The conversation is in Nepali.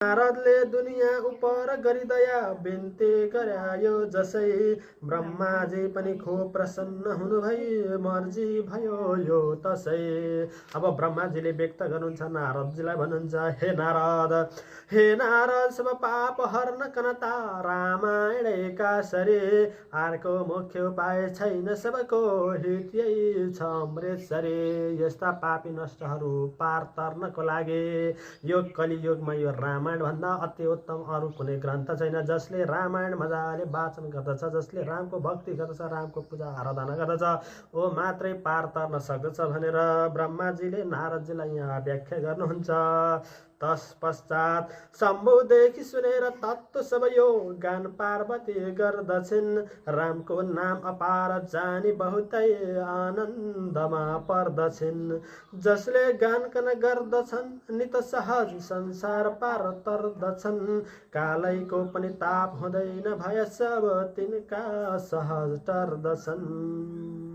नारदले दुनियाँ उपर गरी दया बिन्ती गरायो जसै ब्रह्माजी पनि खुब प्रसन्न हुनु भई मर्जी भयो यो तसै। अब ब्रह्माजीले व्यक्त गर्नुहुन्छ नारदजीलाई भन्नुहुन्छ हे नारद सब पाप हर्न कनता रामायणका सरे अर्को मुख्य उपाय छैन सबको हित यही छ अमृतसरे। यस्ता पापी नष्टहरू पार तर्नको लागि यो कलियुगमा यो रामायण भन्दा अति उत्तम अरू कुनै ग्रन्थ छैन। जसले रामायण मजाले वाचन गर्दछ, जसले रामको भक्ति गर्दछ, रामको पूजा आराधना गर्दछ ओ मात्रै पार तर्न सक्दछ भनेर ब्रह्माजीले नारदजीलाई यहाँ व्याख्या गर्नुहुन्छ। तत्पश्चात शम्भुदेखि सुनेर तत्त्व सब यो गान पार्वती गर्दछिन्। रामको नाम अपार जानी बहुतै आनन्दमा पर्दछिन्। जसले गान गर्दछन् नित सहज संसार पार तर्दछन्। कालैको पनि ताप हुँदैन भय सब तिनका सहज टर्दछन्।